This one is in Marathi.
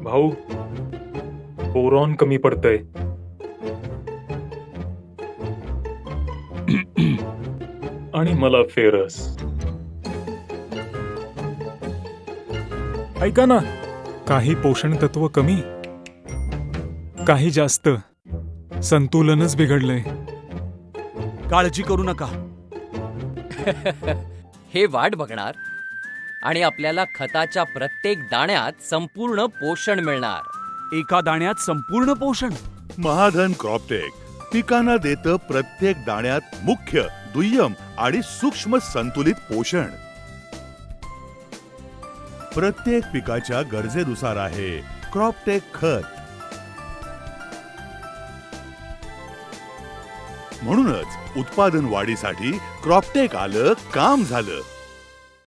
भाऊ, बोरॉन कमी पडतंय. आणि मला फेरस. ऐका ना, काही पोषण तत्व कमी, काही जास्त. संतुलनच बिघडलंय. काळजी करू नका. हे वाट बघणार आणि आपल्याला खताच्या प्रत्येक दाण्यात संपूर्ण पोषण मिळणार. एका दाण्यात संपूर्ण पोषण. महाधन क्रॉपटेक पिकांना देतं प्रत्येक दाण्यात मुख्य, दुय्यम आणि सूक्ष्म संतुलित पोषण. प्रत्येक पिकाच्या गरजेनुसार आहे क्रॉपटेक खत. म्हणूनच उत्पादन वाढीसाठी क्रॉपटेक आलं, काम झालं.